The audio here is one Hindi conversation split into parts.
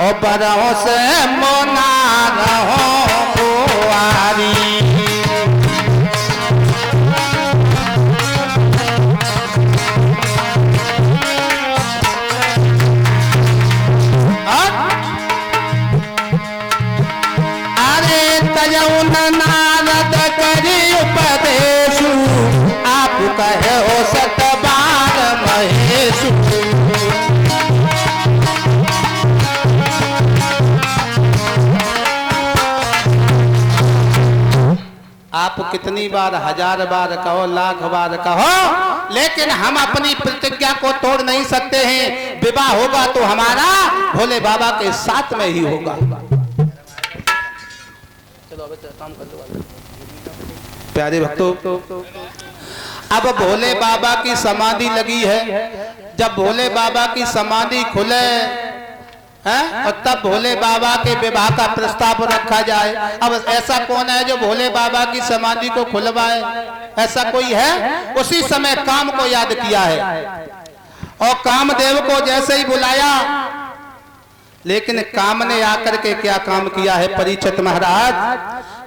ओ बरहों से मोना रहो कुंवारी। अरे तयउन नारद करी उपदेशु, आप कहे हो सतबार महेशु। आप कितनी बार, 1000 बार कहो, लाख बार कहो, लेकिन हम अपनी प्रतिज्ञा को तोड़ नहीं सकते हैं। विवाह होगा तो हमारा भोले बाबा के साथ में ही होगा। चलो अब काम कर दो प्यारे भक्तों। अब भोले बाबा की समाधि लगी है। जब भोले बाबा की समाधि खुले हैं और तब भोले बाबा के विवाह का प्रस्ताव रखा जाए। अब ऐसा कौन है जो भोले बाबा की समाधि को खुलवाए? ऐसा कोई है? उसी समय काम को याद किया है और कामदेव को जैसे ही बुलाया, लेकिन काम ने आकर के क्या काम किया है परीक्षित महाराज?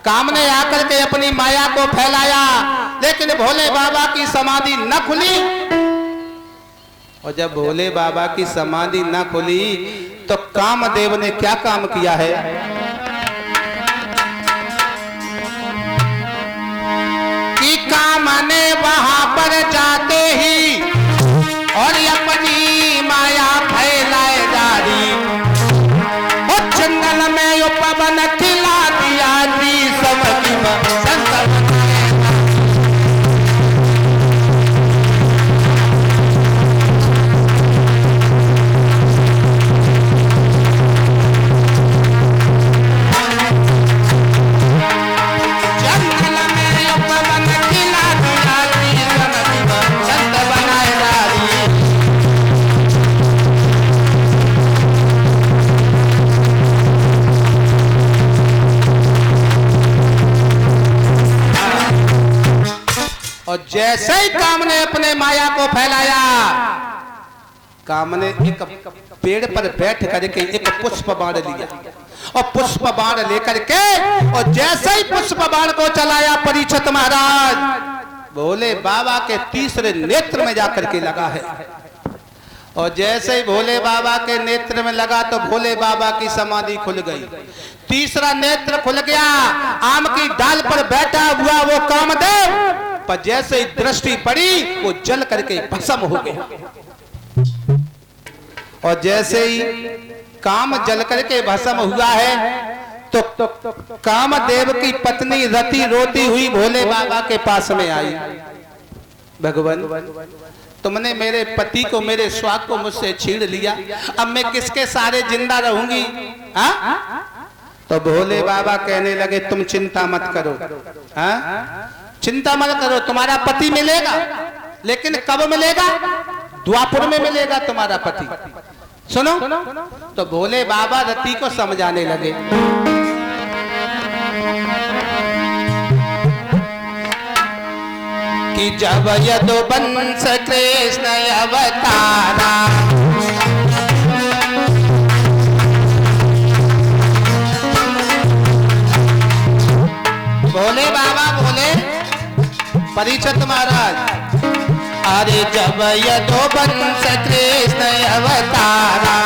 काम ने आकर के अपनी माया को फैलाया, लेकिन भोले बाबा की समाधि न खुली। और जब भोले बाबा की समाधि न खुली तो कामदेव ने क्या काम किया है? कि काम ने वहां पर जाते ही और अपनी माया फैलाए जारी, और जंगल में उपवन खिला दिया जी सबकी संत। और जैसे ही काम ने अपने माया को फैलाया, काम ने एक पेड़ पर बैठ करके एक पुष्प बाण लिया और पुष्प बाण लेकर के, और जैसे ही पुष्प बाण को चलाया परीक्षित महाराज, भोले बाबा के तीसरे नेत्र में जाकर के लगा है। और जैसे ही भोले बाबा के नेत्र में लगा तो भोले बाबा की समाधि खुल गई। तीसरा नेत्र खुल गया। आम की डाल पर बैठा हुआ वो कामदेव पर जैसे ही दृष्टि पड़ी वो जल करके भस्म हो गया। और जैसे ही काम जल करके भस्म हुआ है तो कामदेव की पत्नी रति रोती हुई भोले बाबा के पास में आई। भगवान, तुमने मेरे पति को, मेरे स्वाद को मुझसे छीन लिया, अब मैं किसके सारे जिंदा रहूंगी? तो भोले बाबा कहने लगे तुम चिंता मत करो, चिंता मत करो, तुम्हारा पति मिलेगा, लेकिन कब मिलेगा? द्वापर में मिलेगा तुम्हारा पति। सुनो, तो भोले बाबा रति को समझाने लगे। कि जब यदुवंश कृष्ण अवतारा, भोले बाबा बोले परीक्षित महाराज, अरे जब यदुवंश कृष्ण अवतारा,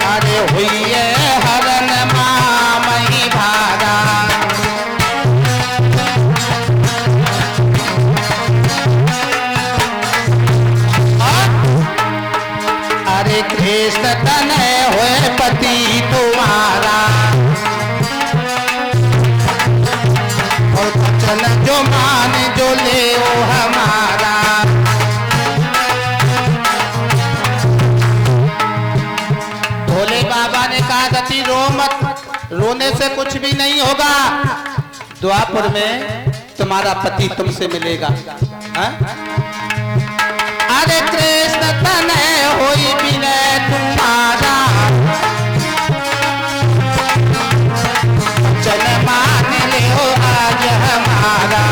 अरे हुई हरण मामही भारा, अरे कृष्ण तनय हुए पति तुम्हारा, और वचन जो मान जो ले वो हमारा। भोले बाबा ने कहा रति रो मत, रोने से कुछ भी नहीं होगा, द्वापर में तुम्हारा पति तुमसे मिलेगा। अरे कृष्ण तनय होई विनय तुम्हारा, चल मान ले हो आज हमारा।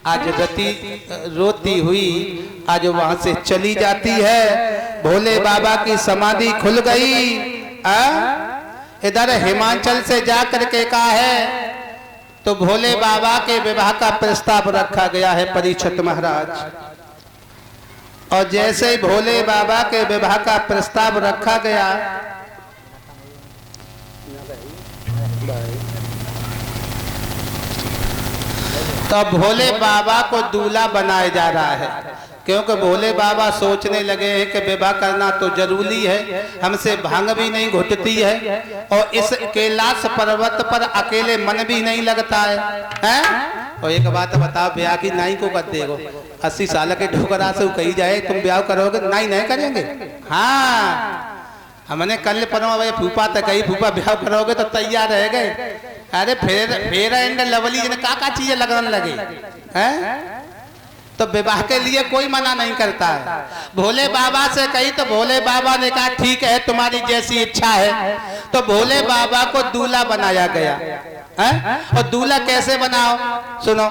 आज रति रोती हुई आज वहां से चली जाती है। भोले बाबा की समाधि खुल गई। इधर हिमाचल से जाकर के कहा है तो भोले बाबा के विवाह का प्रस्ताव रखा गया है परीक्षित महाराज। और जैसे ही भोले बाबा के विवाह का प्रस्ताव रखा गया तो भोले बाबा को दूल्हा बनाया जा रहा है, क्योंकि भोले बाबा सोचने लगे हैं कि विवाह करना तो जरूरी है, हमसे भांग भी नहीं घुटती है और इस कैलाश पर्वत पर अकेले मन भी नहीं लगता है, हैं? और एक बात बताओ, ब्याह की नाई को कर देगो 80 साल के ठोकरा से कही जाए तुम ब्याह करोगे, नाई नहीं करेंगे। हाँ हमने कल पर फूफा तक कही फूफा ब्याह करोगे तो तैयार रह गए। अरे फेर एंड लवली का चीजें लगने लगे हैं, तो विवाह के लिए कोई मना नहीं करता है। भोले बाबा से कही तो भोले बाबा ने कहा ठीक है तुम्हारी जैसी इच्छा है। तो भोले बाबा को दूल्हा बनाया गया है। और दूल्हा कैसे बनाओ सुनो।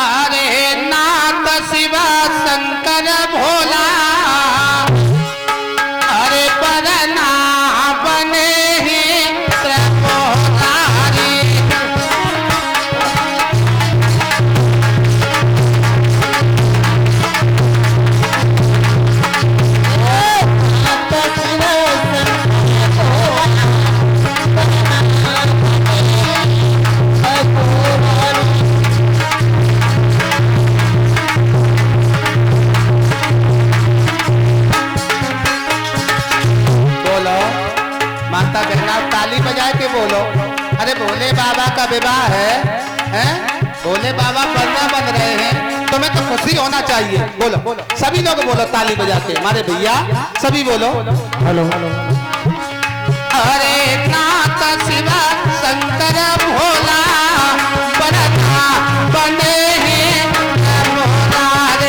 अरे नाथ शिवा शंकर भोला अरे बरना बने ही त्रिपुरारी। माता बहना ताली बजा के बोलो। अरे भोले बाबा का विवाह है, हैं? भोले बाबा बन्ना बन रहे हैं, तुम्हें तो खुशी होना चाहिए। बोलो सभी लोग बोलो ताली बजा के, हमारे भैया सभी बोलो हेलो। अरे नाथ शिवा शंकर भोला बरना बने हैं त्रिपुरारी।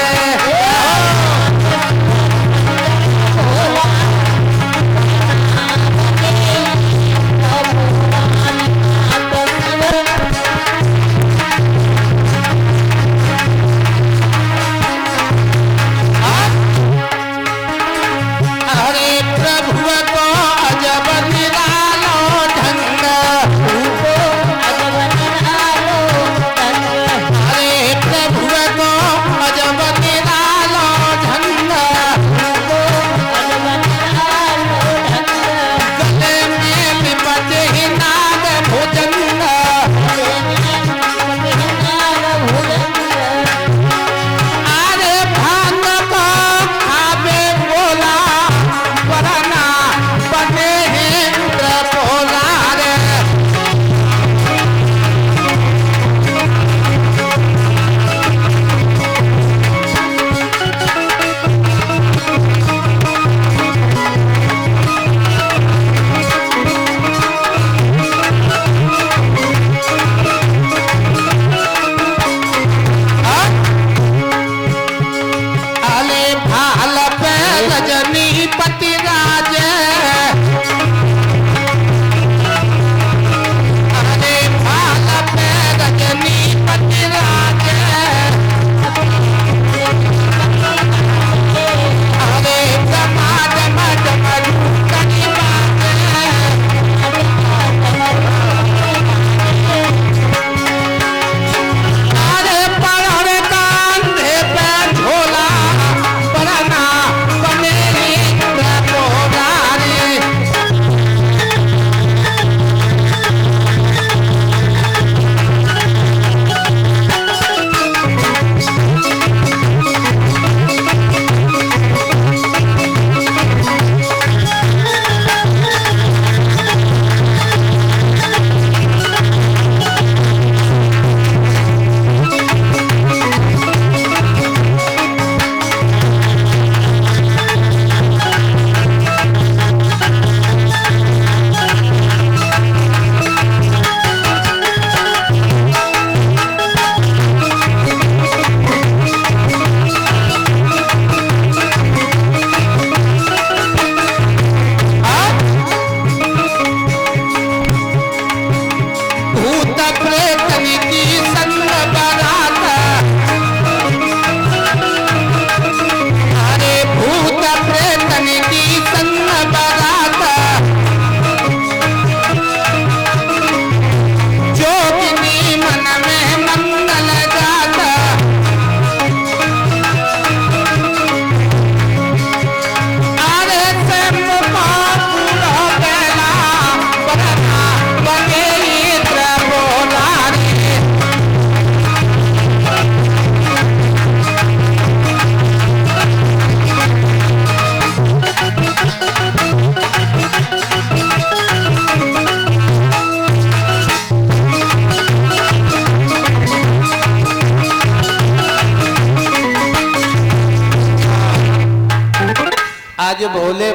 प्रभु को अजब निरालो ढंग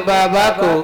बाबा को